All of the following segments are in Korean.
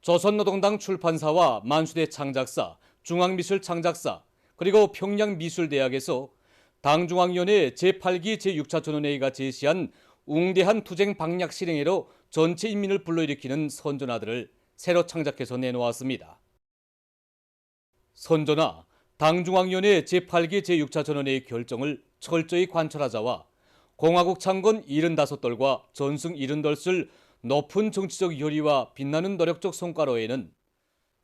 조선노동당 출판사와 만수대 창작사, 중앙미술창작사, 그리고 평양미술대학에서 당중앙위원회 제8기 제6차 전원회의가 제시한 웅대한 투쟁 방략 실행회로 전체 인민을 불러일으키는 선전화들을 새로 창작해서 내놓았습니다. 선전화, 당중앙위원회 제8기 제6차 전원회의 결정을 철저히 관철하자와 공화국 창건 75돌과 전승 70돌을 높은 정치적 열의와 빛나는 노력적 성과로에는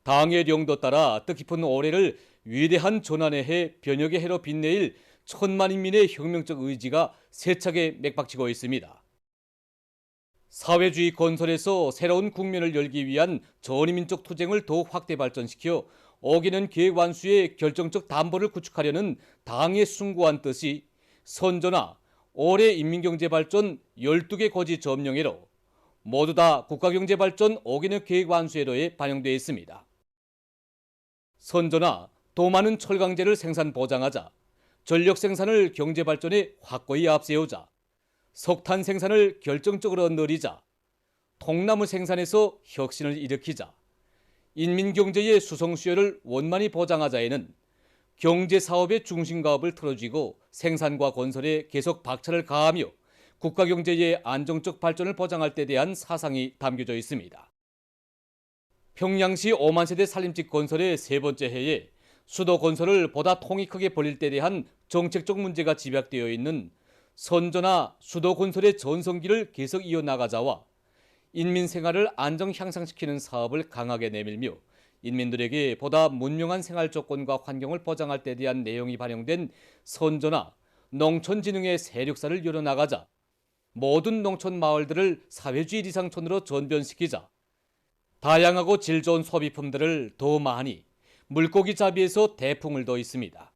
당의 령도 따라 뜻깊은 올해를 위대한 전환의 해, 변혁의 해로 빛내일 천만 인민의 혁명적 의지가 세차게 맥박치고 있습니다. 사회주의 건설에서 새로운 국면을 열기 위한 전위민족 투쟁을 더욱 확대 발전시켜 어기는 계획 완수의 결정적 담보를 구축하려는 당의 숭고한 뜻이 선전화 올해 인민경제발전 12개 거지 점령회로 모두 다 국가경제발전 어기는 계획 완수회로에 반영되어 있습니다. 선전화 더 많은 철강제를 생산 보장하자, 전력 생산을 경제발전에 확고히 앞세우자, 석탄 생산을 결정적으로 늘리자, 통나무 생산에서 혁신을 일으키자, 인민경제의 수성수요를 원만히 보장하자에는 경제사업의 중심가업을 틀어쥐고 생산과 건설에 계속 박차를 가하며 국가경제의 안정적 발전을 보장할 데 대한 사상이 담겨져 있습니다. 평양시 5만 세대 살림집 건설의 세 번째 해에 수도 건설을 보다 통이 크게 벌릴 데 대한 정책적 문제가 집약되어 있는 선전화 수도 건설의 전성기를 계속 이어나가자와 인민 생활을 안정 향상시키는 사업을 강하게 내밀며 인민들에게 보다 문명한 생활 조건과 환경을 보장할 데 대한 내용이 반영된 선전화 농촌진흥의 세력사를 열어나가자, 모든 농촌 마을들을 사회주의 리상촌으로 전변시키자, 다양하고 질 좋은 소비품들을 더 많이, 물고기 잡이에서 대풍을 더 있습니다.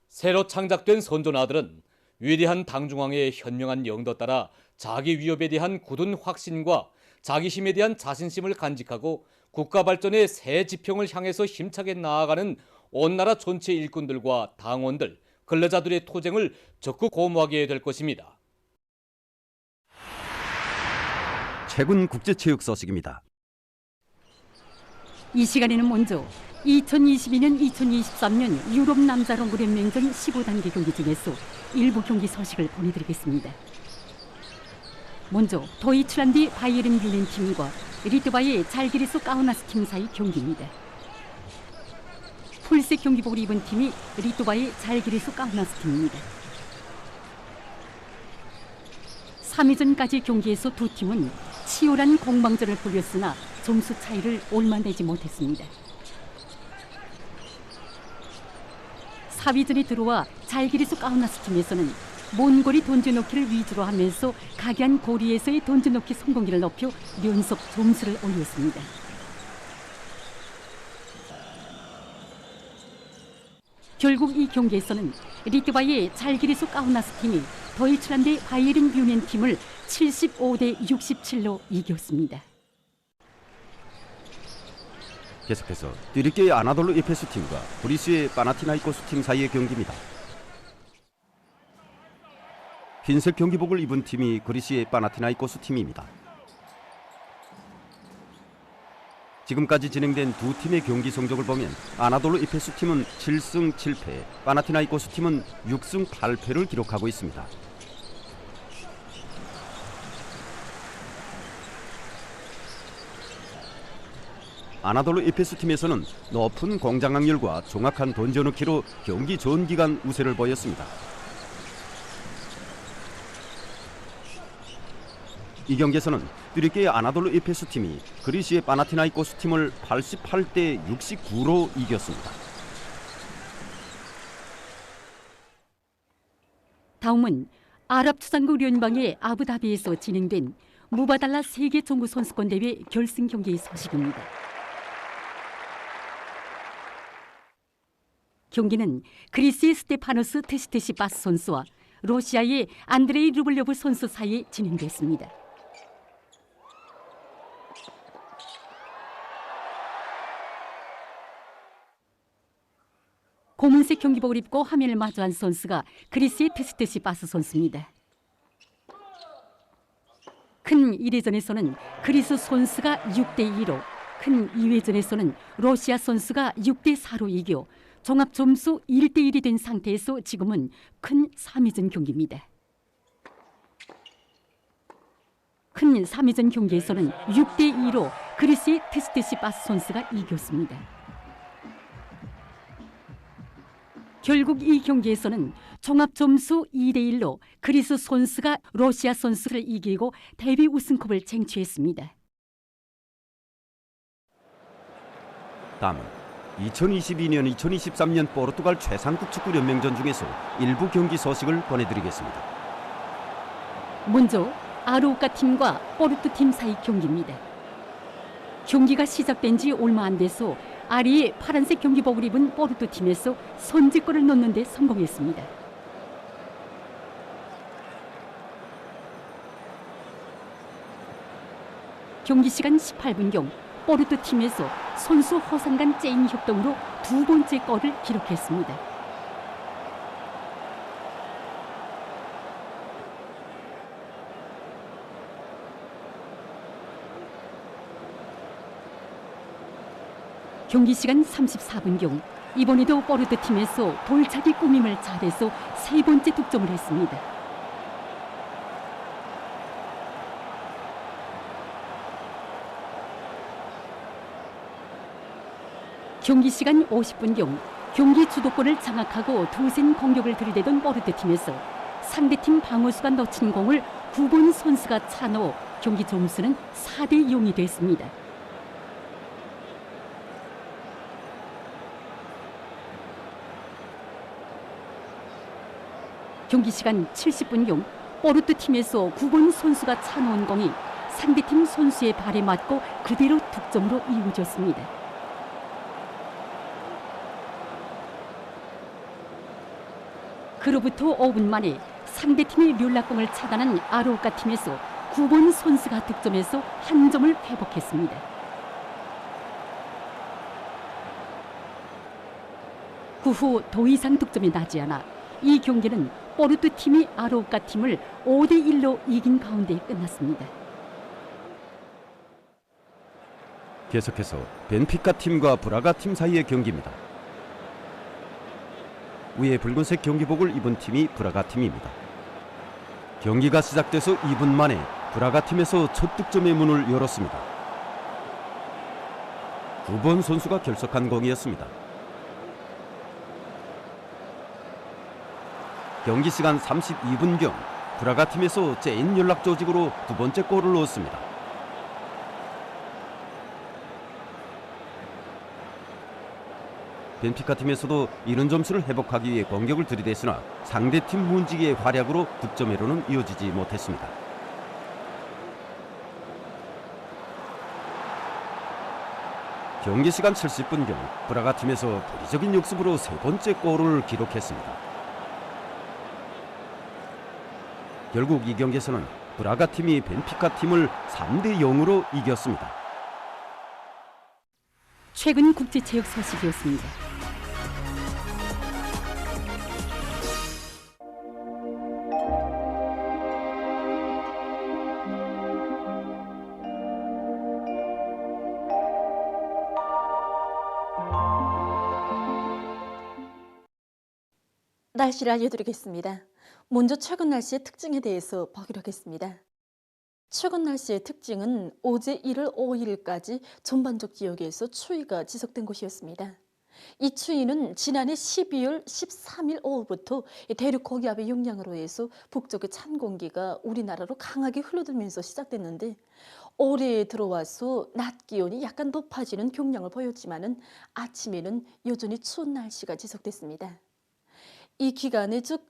새로 창작된 선전화들은 위대한 당중앙의 현명한 영도 따라 자기 위협에 대한 굳은 확신과 자기 힘에 대한 자신심을 간직하고 국가 발전의 새 지평을 향해서 힘차게 나아가는 온 나라 전체 일꾼들과 당원들, 근로자들의 투쟁을 적극 고무하게 될 것입니다. 최근 국제체육 소식입니다. 이 시간에는 먼저 2022년 2023년 유럽 남자농구 연맹전 15단계 경기 중에서 일부 경기 소식을 보내드리겠습니다. 먼저 도이치란드 바이에른 뮌헨 팀과 리투바의 잘기리스 까우나스 팀 사이 경기입니다. 풀색 경기복을 입은 팀이 리투바의 잘기리스 까우나스 팀입니다. 3회전까지 경기에서 두 팀은 치열한 공방전을 벌였으나 점수 차이를 올만내지 못했습니다. 4위전에 들어와 잘기리스 까우나스 팀에서는 먼 거리 던져넣기를 위주로 하면서 각양 거리에서의 던져넣기 성공률을 높여 연속 점수를 올렸습니다. 결국 이 경기에서는 리투바의 잘기리스 까우나스 팀이 도이치란드 바이에른 뮌헨 팀을 75대 67로 이겼습니다. 계속해서 튀르키예 아나돌루 에페스 팀과 그리스의 파나티나이코스 팀 사이의 경기입니다. 흰색 경기복을 입은 팀이 그리스의 파나티나이코스 팀입니다. 지금까지 진행된 두 팀의 경기 성적을 보면 아나돌루 에페스 팀은 7승 7패, 파나티나이코스 팀은 6승 8패를 기록하고 있습니다. 아나돌루 에페스 팀에서는 높은 공장 확률과 정확한 던져넣기로 경기 전 기간 우세를 보였습니다. 이 경기에서는 튀르키예 아나돌루 에페스 팀이 그리스의 파나티나이코스 팀을 88대 69로 이겼습니다. 다음은 아랍투장국 연방의 아부다비에서 진행된 무바달라 세계 정구 선수권 대회 결승 경기 소식입니다. 경기는 그리스의 스테파노스 테시테시파스 선수와 러시아의 안드레이 루블레브 선수 사이에 진행됐습니다. 검은색 경기복을 입고 화면을 마주한 선수가 그리스의 테시테시파스 선수입니다. 큰 큰 1회전에서는 그리스 선수가 6대2로, 큰 2회전에서는 러시아 선수가 6대4로 이겨 종합 점수 1대1이 된 상태에서 지금은 큰 3회전 경기입니다. 큰 3회전 경기에서는 6대2로 그리스의 테스테시파스 선수가 이겼습니다. 결국 이 경기에서는 종합 점수 2대1로 그리스 선수가 러시아 선수를 이기고 대회 우승컵을 쟁취했습니다. 다음은 2022년, 2023년 포르투갈 최상급 축구 연맹전 중에서 일부 경기 소식을 보내드리겠습니다. 먼저 아르우카 팀과 포르투 팀 사이 경기입니다. 경기가 시작된 지 얼마 안 돼서 아리의 파란색 경기복을 입은 포르투 팀에서 선제골을 넣는 데 성공했습니다. 경기 시간 18분경 포르투 팀에서 선수 허상 간 째인 협동으로 두 번째 골을 기록했습니다. 경기 시간 34분경 이번에도 포르투 팀에서 돌차기 꾸밈을 잘해서 세 번째 득점을 했습니다. 경기 시간 50분경 경기 주도권을 장악하고 두센 공격을 들이대던 포르투 팀에서 상대팀 방어수가 놓친 공을 9번 선수가 차넣어 경기 점수는 4대0이 됐습니다. 경기 시간 70분경 포르투 팀에서 9번 선수가 차놓은 공이 상대팀 선수의 발에 맞고 그대로 득점으로 이어졌습니다. 그로부터 5분 만에 상대팀의 류락공을 차단한 아르우카 팀에서 9번 선수가 득점해서 한 점을 회복했습니다. 그 후 더 이상 득점이 나지 않아 이 경기는 포르투 팀이 아르우카 팀을 5대1로 이긴 가운데 끝났습니다. 계속해서 벤피카 팀과 브라가 팀 사이의 경기입니다. 위에 붉은색 경기복을 입은 팀이 브라가 팀입니다. 경기가 시작돼서 2분 만에 브라가 팀에서 첫 득점의 문을 열었습니다. 9번 선수가 결석한 공이었습니다. 경기 시간 32분경 브라가 팀에서 째인 연락 조직으로 두 번째 골을 넣었습니다. 벤피카 팀에서도 이런 점수를 회복하기 위해 공격을 들이댔으나 상대팀 문지기의 활약으로 득점회로는 이어지지 못했습니다. 경기 시간 70분경 브라가 팀에서 불의적인 역습으로 세 번째 골을 기록했습니다. 결국 이 경기에서는 브라가 팀이 벤피카 팀을 3대0으로 이겼습니다. 최근 국제체육 소식이었습니다. 날씨를 알려드리겠습니다. 먼저 최근 날씨의 특징에 대해서 보기로 하겠습니다. 최근 날씨의 특징은 어제 1월 5일까지 전반적 지역에서 추위가 지속된 곳이었습니다. 이 추위는 지난해 12월 13일 오후부터 대륙 고기압의 영향으로 해서 북쪽의 찬 공기가 우리나라로 강하게 흘러들면서 시작됐는데 올해에 들어와서 낮 기온이 약간 높아지는 경향을 보였지만은 아침에는 여전히 추운 날씨가 지속됐습니다. 이 기간에 즉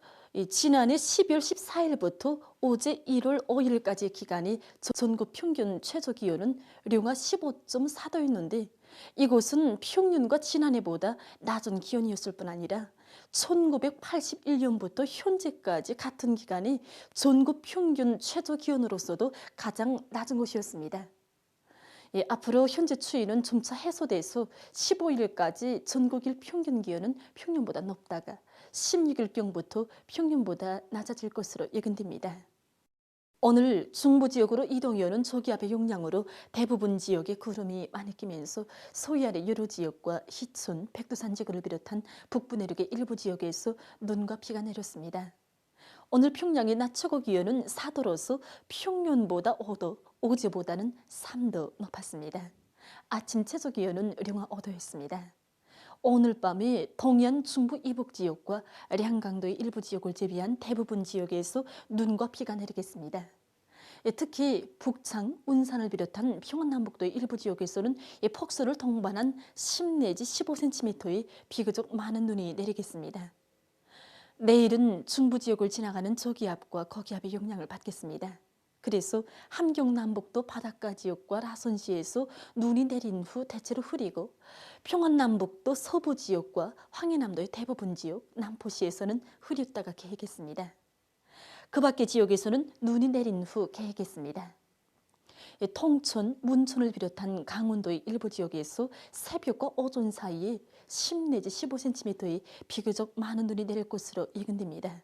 지난해 12월 14일부터 어제 1월 5일까지의 기간이 전국 평균 최저 기온은 령하 15.4도였는데 이곳은 평년과 지난해보다 낮은 기온이었을 뿐 아니라 1981년부터 현재까지 같은 기간이 전국 평균 최저 기온으로서도 가장 낮은 곳이었습니다. 앞으로 현재 추위는 점차 해소돼서 15일까지 전국일 평균 기온은 평년보다 높다가 16일경부터 평년보다 낮아질 것으로 예견됩니다. 오늘 중부 지역으로 이동해오는 저기압의 영향으로 대부분 지역에 구름이 많이 끼면서 서해 아래 여러 지역과 희촌, 백두산 지구를 비롯한 북부 내륙의 일부 지역에서 눈과 비가 내렸습니다. 오늘 평양의 낮 최고 기온은 4도로서 평년보다 5도, 어제보다는 3도 높았습니다. 아침 최저 기온은 영하 5도였습니다. 오늘 밤에 동해안 중부 이북 지역과 량강도의 일부 지역을 제외한 대부분 지역에서 눈과 비가 내리겠습니다. 특히 북창, 운산을 비롯한 평안남북도의 일부 지역에서는 폭설을 동반한 10 내지 15cm의 비교적 많은 눈이 내리겠습니다. 내일은 중부 지역을 지나가는 저기압과 거기압의 영향을 받겠습니다. 그래서 함경남북도 바닷가 지역과 라선시에서 눈이 내린 후 대체로 흐리고 평안남북도 서부 지역과 황해남도의 대부분 지역, 남포시에서는 흐렸다가 개겠습니다. 그 밖의 지역에서는 눈이 내린 후 개겠습니다. 통천, 문천을 비롯한 강원도의 일부 지역에서 새벽과 오전 사이에 10 내지 15cm의 비교적 많은 눈이 내릴 것으로 예견됩니다.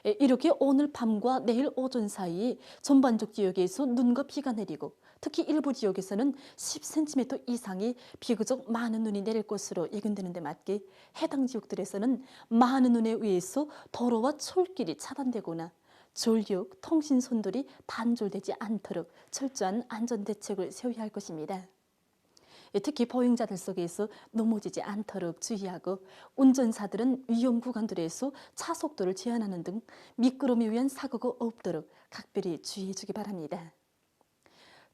이렇게 오늘 밤과 내일 오전 사이에 전반적 지역에서 눈과 비가 내리고 특히 일부 지역에서는 10cm 이상의 비교적 많은 눈이 내릴 것으로 예견되는 데 맞게 해당 지역들에서는 많은 눈에 의해서 도로와 철길이 차단되거나 전력, 통신선들이 단절되지 않도록 철저한 안전대책을 세워야 할 것입니다. 특히 보행자들 속에서 넘어지지 않도록 주의하고 운전사들은 위험 구간들에서 차속도를 제한하는 등 미끄럼에 의한 사고가 없도록 각별히 주의해 주기 바랍니다.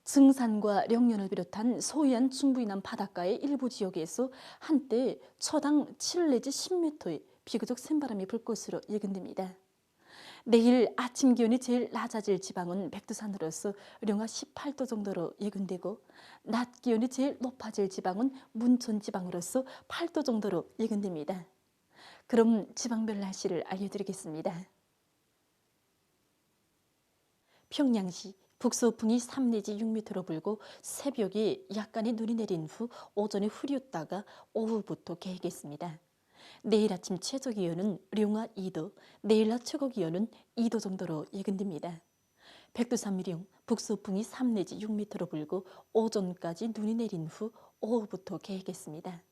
증산과 령년을 비롯한 서해안 중부 이남 바닷가의 일부 지역에서 한때 초당 7 내지 10m의 비교적 센 바람이 불 것으로 예견됩니다. 내일 아침 기온이 제일 낮아질 지방은 백두산으로서 영하 18도 정도로 예견되고 낮 기온이 제일 높아질 지방은 문천 지방으로서 8도 정도로 예견됩니다. 그럼 지방별 날씨를 알려드리겠습니다. 평양시 북서풍이 3 내지 6m로 불고 새벽에 약간의 눈이 내린 후 오전에 흐렸다가 오후부터 개겠습니다. 내일 아침 최저 기온은 영하 2도, 내일 낮 최고 기온은 2도 정도로 예견됩니다. 백두산 미령 북서풍이 3 내지 6m로 불고 오전까지 눈이 내린 후 오후부터 개겠습니다.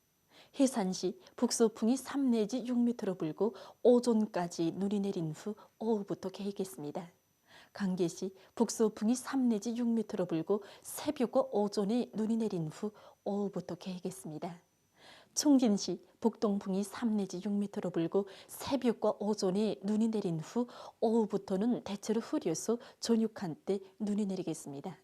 해산시 북서풍이 3 내지 6m로 불고 오전까지 눈이 내린 후 오후부터 개겠습니다. 강계시 북서풍이 3 내지 6m로 불고 새벽과 오전에 눈이 내린 후 오후부터 개겠습니다. 청진시 북동풍이 3 내지 6m로 불고 새벽과 오전에 눈이 내린 후 오후부터는 대체로 흐려서 저녁 한때 눈이 내리겠습니다.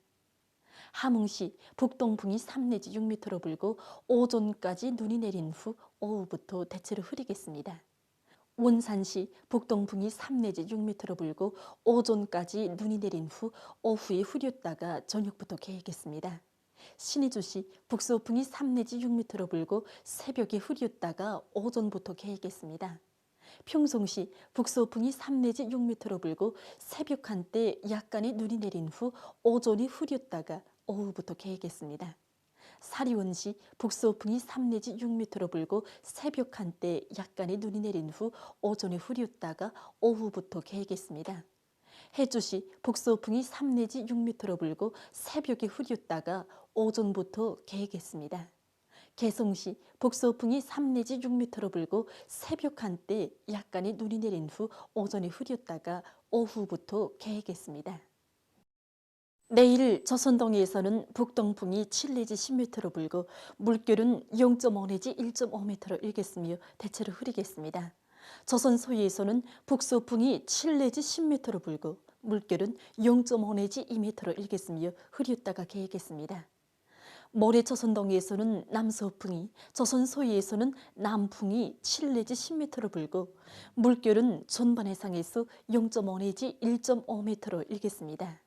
함흥시 북동풍이 3 내지 6m로 불고 오전까지 눈이 내린 후 오후부터 대체로 흐리겠습니다. 원산시 북동풍이 3 내지 6m로 불고 오전까지 눈이 내린 후 오후에 흐렸다가 저녁부터 개겠습니다. 신의주시 북서풍이 3 내지 6m로 불고 새벽에 흐렸다가 오전부터 개겠습니다. 평송시 북서풍이 3 내지 6m로 불고 새벽 한때 약간의 눈이 내린 후 오전이 흐렸다가 오후부터 개겠습니다. 사리원시 북서풍이 3 내지 6m로 불고 새벽 한때 약간의 눈이 내린 후 오전에 흐렸다가 오후부터 개겠습니다. 해주시 북서풍이 3 내지 6m로 불고 새벽에 흐렸다가 오전부터 개겠습니다. 개성시 북서풍이 3 내지 6m로 불고 새벽 한때 약간의 눈이 내린 후 오전에 흐렸다가 오후부터 개겠습니다. 내일 조선동해에서는 북동풍이 7 내지 10m로 불고 물결은 0.5 내지 1.5m로 일겠으며 대체로 흐리겠습니다. 조선 서해에서는 북서풍이 7 내지 10m로 불고 물결은 0.5 내지 2m로 일겠으며 흐렸다가 개겠습니다. 모레 조선동해에서는 남서풍이, 조선 서해에서는 남풍이 7 내지 10m로 불고 물결은 전반 해상에서 0.5 내지 1.5m로 일겠습니다.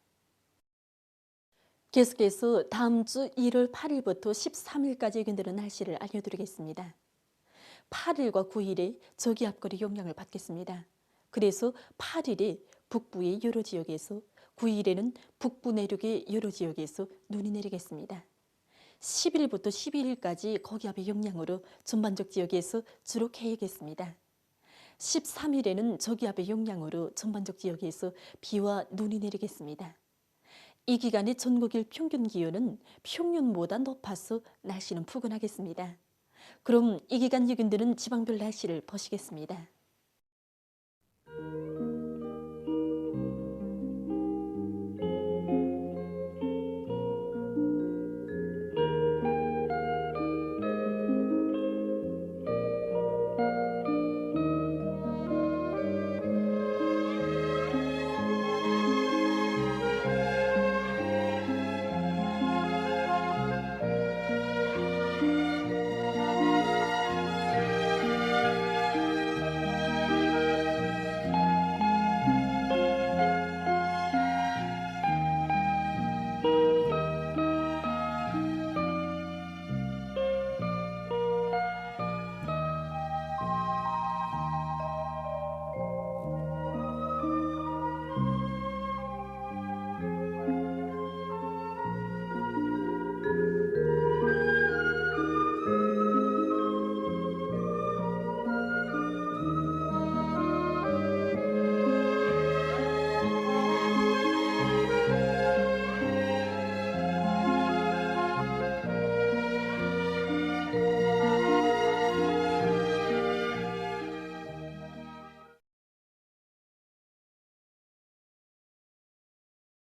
계속해서 다음 주 1월 8일부터 13일까지 예견되는 날씨를 알려드리겠습니다. 8일과 9일에 저기압거리 영향을 받겠습니다. 그래서 8일에 북부의 여러 지역에서 9일에는 북부 내륙의 여러 지역에서 눈이 내리겠습니다. 10일부터 12일까지 거기압의 영향으로 전반적 지역에서 주로 개겠습니다. 13일에는 저기압의 영향으로 전반적 지역에서 비와 눈이 내리겠습니다. 이 기간의 전국일 평균 기온은 평년보다 높아서 날씨는 푸근하겠습니다. 그럼 이 기간 여균들은 지방별 날씨를 보시겠습니다.